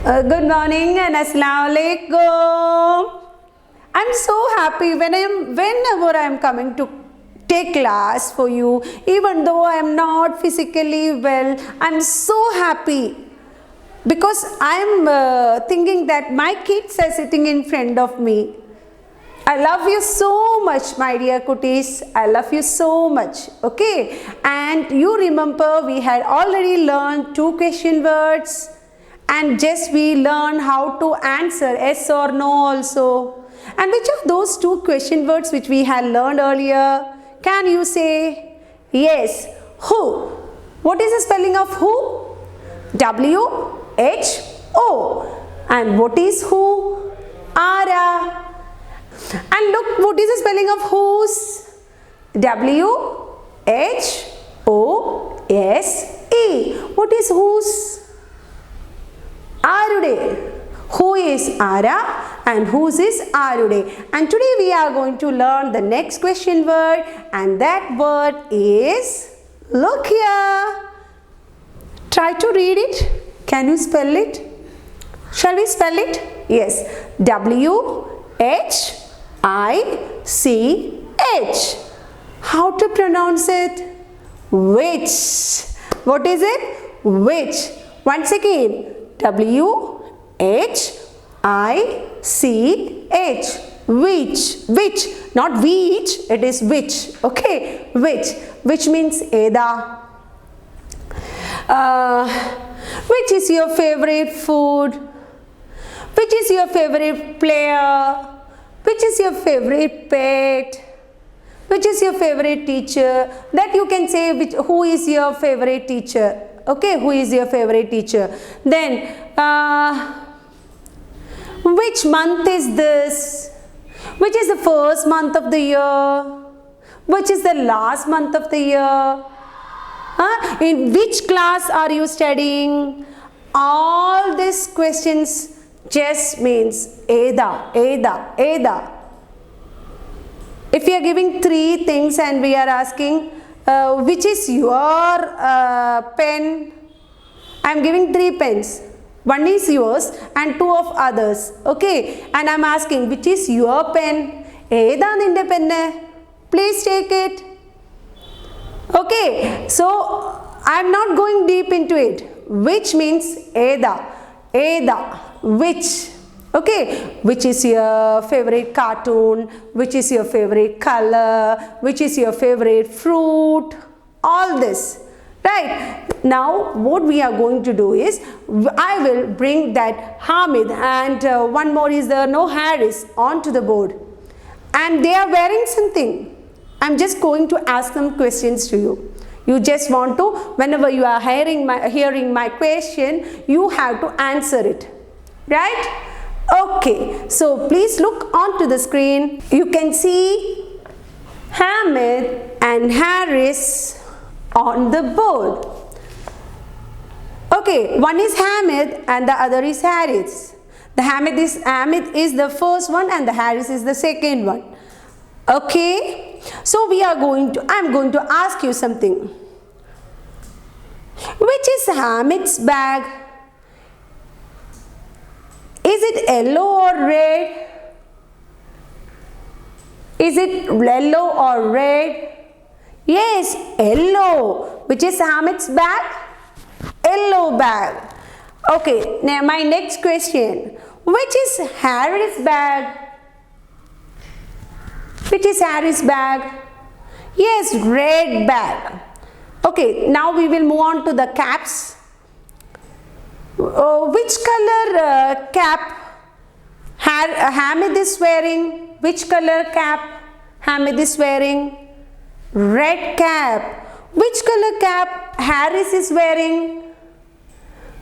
Good morning and Assalamu alaikum. I'm so happy whenever I'm coming to take class for you, even though I'm not physically well. I'm so happy because I'm thinking that my kids are sitting in front of me. I love you so much, my dear cuties. I love you so much. Okay, and you remember we had already learned 2 question words, and just we learned how to answer yes or no also. And which of those 2 question words which we had learned earlier? Can you say? Yes. Who? What is the spelling of who? W-H-O. And what is who? Ara. And look, what is the spelling of whose? W-H-O-S-E. What is whose? Arude. Who is Ara and whose is Arude. And today we are going to learn the next question word, and that word is, look here. Try to read it. Can you spell it? Shall we spell it? Yes. W-H-I-C-H. How to pronounce it? Which. What is it? Which. Once again. W-H-I-C-H. Which. Which. Not which. It is which. Okay. Which. Which means Eda. Which is your favorite food? Which is your favorite player? Which is your favorite pet? Which is your favorite teacher? That you can say who is your favorite teacher. Okay, who is your favorite teacher? Then, which month is this? Which is the first month of the year? Which is the last month of the year? In which class are you studying? All these questions just means Eda, Eda, Eda. If we are giving 3 things and we are asking which is your pen, I am giving 3 pens. 1 is yours and 2 of others. Okay, and I am asking which is your pen? Eda ninde penne? Please take it. Okay, so I am not going deep into it. Which means Eda, Eda. Which? Okay, which is your favorite cartoon? Which is your favorite color? Which is your favorite fruit? All this, right? Now what we are going to do is, I will bring that Hamid and one more is there, no, Harris onto the board, and they are wearing something. I'm just going to ask some questions to you. You just want to, whenever you are hearing my question, you have to answer it. Right? Okay, so please look onto the screen. You can see Hamid and Harris on the board. Okay, one is Hamid and the other is Harris. The Hamid is the first one and the Harris is the second one. Okay, so I'm going to ask you something. Which is Hamid's bag? Is it yellow or red? Is it yellow or red? Yes, yellow. Which is Hamid's bag? Yellow bag. Okay, now my next question. Which is Harry's bag? Which is Harry's bag? Yes, red bag. Okay, now we will move on to the caps. Which color cap Hamid is wearing? Which color cap Hamid is wearing? Red cap. Which color cap Harris is wearing?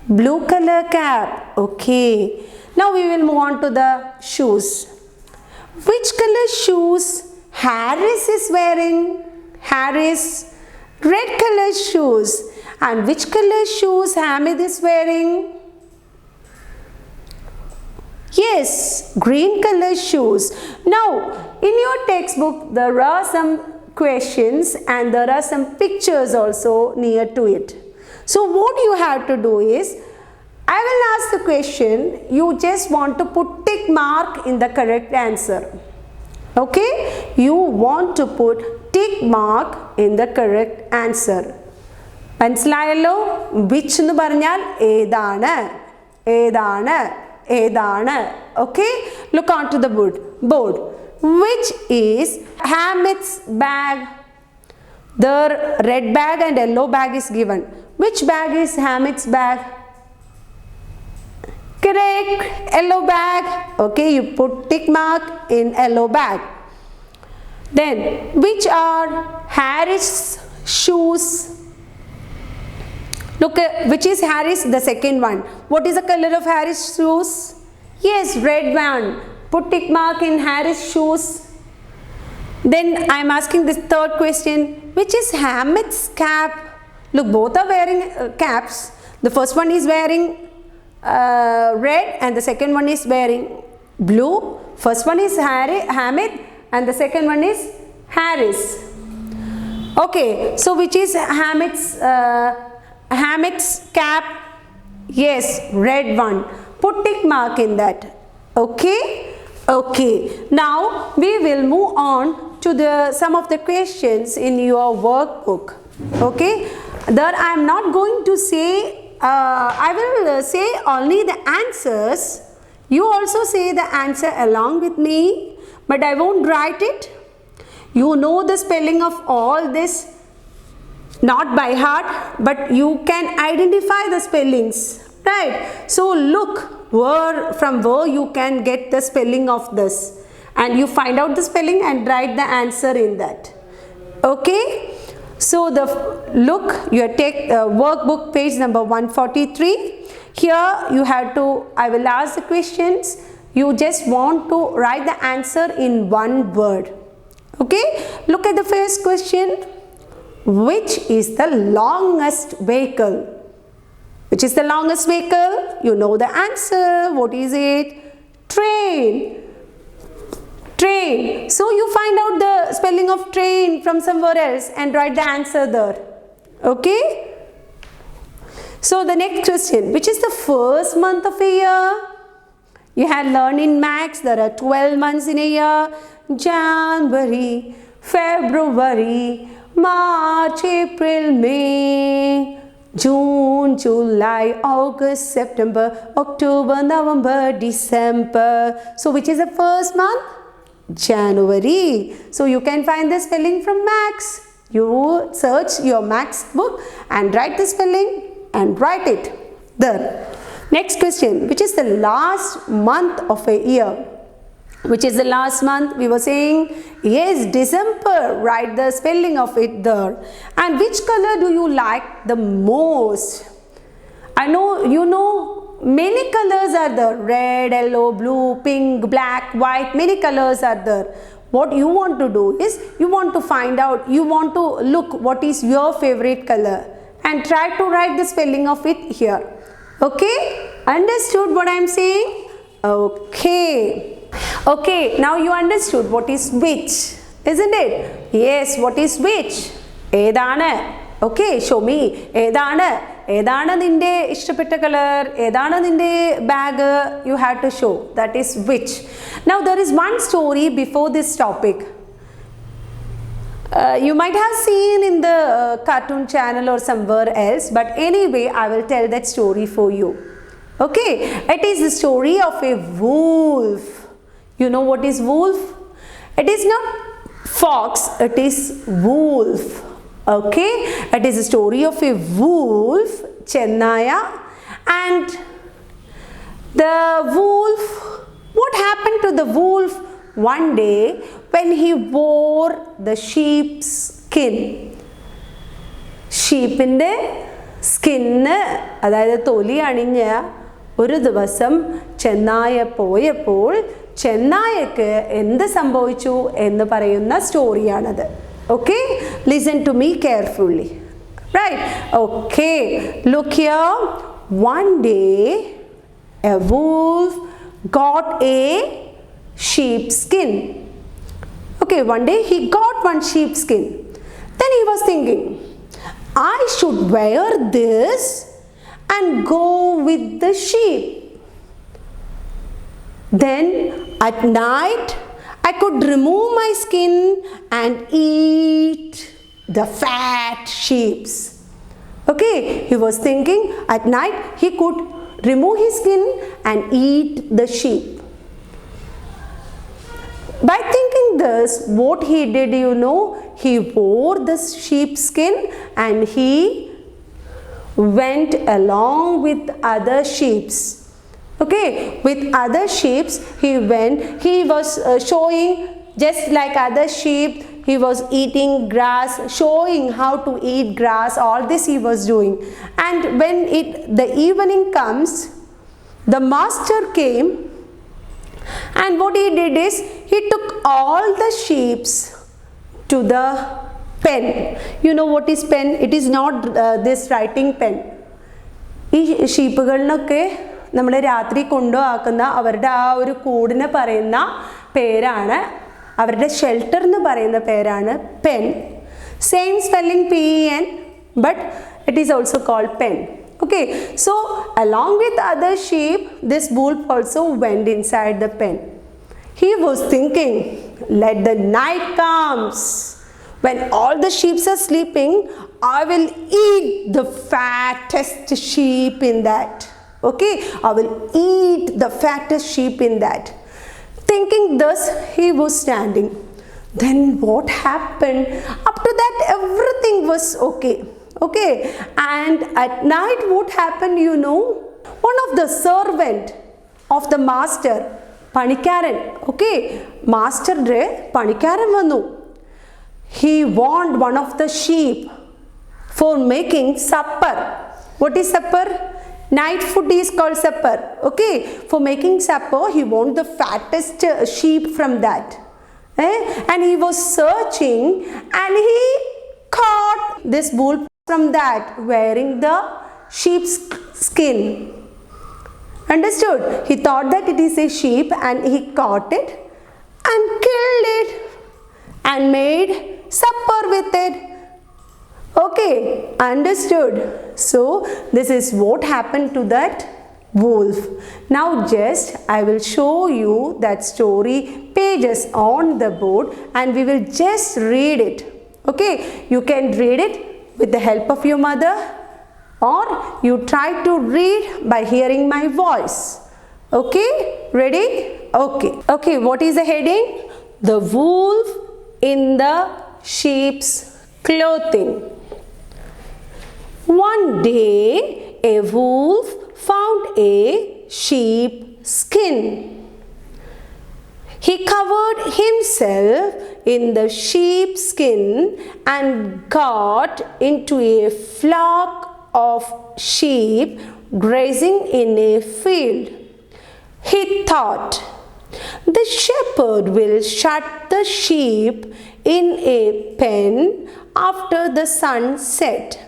Blue color cap. Okay. Now we will move on to the shoes. Which color shoes Harris is wearing? Harris. Red color shoes. And which color shoes Hamid is wearing? Yes, green color shoes. Now, in your textbook, there are some questions and there are some pictures also near to it. So, what you have to do is, I will ask the question, you just want to put tick mark in the correct answer. Okay, you want to put tick mark in the correct answer. മനസ്സിലായല്ലോ? which എന്ന് പറഞ്ഞാൽ ഏതാണ്, ഏതാണ്, ഏതാണ്. Okay, look onto the board. Which is Hamid's bag? The red bag and yellow bag is given. Which bag is Hamid's bag? Correct, yellow bag. Okay, you put tick mark in yellow bag. Then which are Harry's shoes? Look, which is Harry's? The second one. What is the color of Harry's shoes? Yes, red one. Put tick mark in Harry's shoes. Then I am asking this third question. Which is Hamid's cap? Look, both are wearing caps. The first one is wearing red and the second one is wearing blue. First one is Hamid and the second one is Harris. Okay, so which is Hamid's cap? Yes, red one. Put tick mark in that. Okay, okay. Now we will move on to some of the questions in your workbook. Okay, there I am not going to say, I will say only the answers. You also say the answer along with me, but I won't write it. You know the spelling of all this, not by heart, but you can identify the spellings, right? So look from where you can get the spelling of this, and you find out the spelling and write the answer in that. Okay, so look, you take workbook page number 143. Here you have to, I will ask the questions, you just want to write the answer in one word. Okay, look at the first question. Which is the longest vehicle? Which is the longest vehicle? You know the answer. What is it? Train. Train. So you find out the spelling of train from somewhere else and write the answer there. Okay? So the next question. Which is the first month of a year? You had learned in maths there are 12 months in a year. January, February, March, April, May, June, July, August, September, October, November, December. So which is the first month? January. So you can find the spelling from maths. You search your maths book and write the spelling and write it there. Next question. Which is the last month of a year? Which is the last month? We were saying, yes, December. Write the spelling of it there. And which color do you like the most? I know you know many colors are there. Red, yellow, blue, pink, black, white. Many colors are there. What you want to do is, you want to find out, you want to look what is your favorite color and try to write the spelling of it here. Okay? Understood what I am saying? Okay. Okay, now you understood what is which, isn't it? Yes, what is which? ഏതാണ്? Okay, show me. ഏതാണ്? ഏതാണ് നിന്റെ ഇഷ്ടപ്പെട്ട colour? ഏതാണ് നിന്റെ bag? You have to show. That is which. Now there is one story before this topic. You might have seen in the cartoon channel or somewhere else, but anyway I will tell that story for you. Okay, it is the story of a wolf. You know what is wolf? It is not fox, it is wolf. Okay, it is a story of a wolf, Chennaya, and the wolf, what happened to the wolf one day when he wore the sheep's skin? ഷീപ്പിൻ്റെ skin, അതായത് തൊലി അണിഞ്ഞ ഒരു ദിവസം ചെന്നായ പോയപ്പോൾ ചെന്നായക്ക് എന്ത് സംഭവിച്ചു എന്ന് പറയുന്ന സ്റ്റോറിയാണത്. Okay, listen to me carefully. Right? Okay, look here. One day a wolf got a sheep skin. Okay, one day he got one sheep skin. Then he was thinking, I should wear this and go with the sheep. Then at night I could remove my skin and eat the fat sheep. Okay, he was thinking at night he could remove his skin and eat the sheep. By thinking this, what he did, he wore the sheep skin and he went along with other sheeps. Okay, with other sheeps he went. He was showing, just like other sheep, he was eating grass, showing how to eat grass. All this he was doing. And when the evening comes, the master came, and what he did is he took all the sheeps to the pen. You know what is pen? It is not this writing pen. ഈ ഷീപ്പുകളിലൊക്കെ നമ്മൾ രാത്രി കൊണ്ടുപോകുന്ന അവരുടെ ആ ഒരു കൂടിനെ പറയുന്ന പേരാണ്, അവരുടെ ഷെൽട്ടർ എന്ന് പറയുന്ന പേരാണ് pen. Same spelling PEN, but it is also called pen. Okay, so along with other sheep, this wolf also went inside the pen. He was thinking, let the night comes. When all the sheep are sleeping, I will eat the fattest sheep in that. Okay, I will eat the fattest sheep in that. Thinking this, he was standing. Then what happened? Up to that, everything was okay. Okay, and at night what happened, one of the servant of the master, Panikaran, okay, master re Panikaran vanu. He warned one of the sheep for making supper. What is supper? Night food is called supper. Okay, for making supper, he warned the fattest sheep from that. And he was searching and he caught this wolf from that, wearing the sheep's skin. Understood? He thought that it is a sheep and he caught it and killed it and made supper with it. Okay, understood? So this is what happened to that wolf. Now just I will show you that story pages on the board and we will just read it. Okay, you can read it with the help of your mother, or you try to read by hearing my voice. Okay, ready? Okay, what is the heading? The wolf in the sheep's clothing. One day a wolf found a sheep skin. He covered himself in the sheep skin and got into a flock of sheep grazing in a field. He thought, the shepherd will shut the sheep in a pen after the sun set.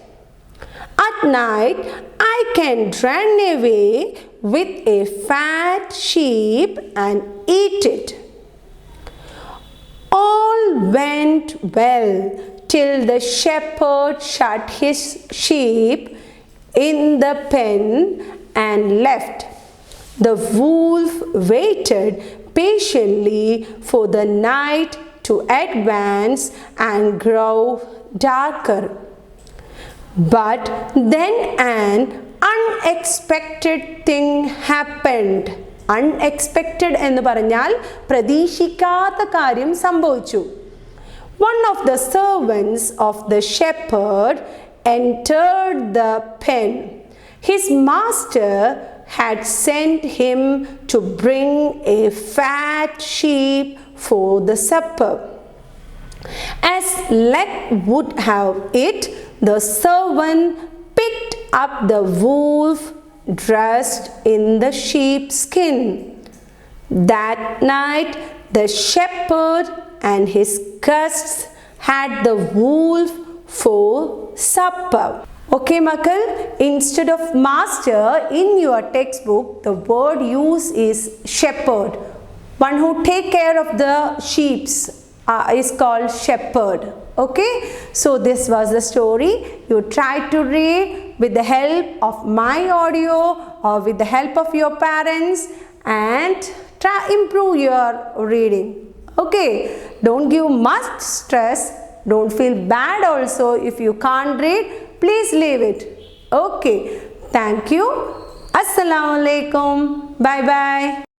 At night I can run away with a fat sheep and eat it. All went well till the shepherd shut his sheep in the pen and left. The wolf waited patiently for the night to advance and grow darker. But then an unexpected thing happened. Unexpected എന്ന് പറഞ്ഞാൽ പ്രതീക്ഷിക്കാത്ത കാര്യം സംഭവിച്ചു. One of the servants of the shepherd entered the pen. His master had sent him to bring a fat sheep for the supper. As luck would have it, the servant picked up the wolf dressed in the sheep's skin. That night the shepherd and his guests had the wolf for supper. Okay, Makal, instead of master in your textbook, the word used is shepherd. One who take care of the sheep is called shepherd. Okay, so this was the story. You try to read with the help of my audio or with the help of your parents and try improve your reading. Okay, don't give much stress, don't feel bad also if you can't read, please leave it. Okay, thank you. Assalamu alaikum. Bye bye.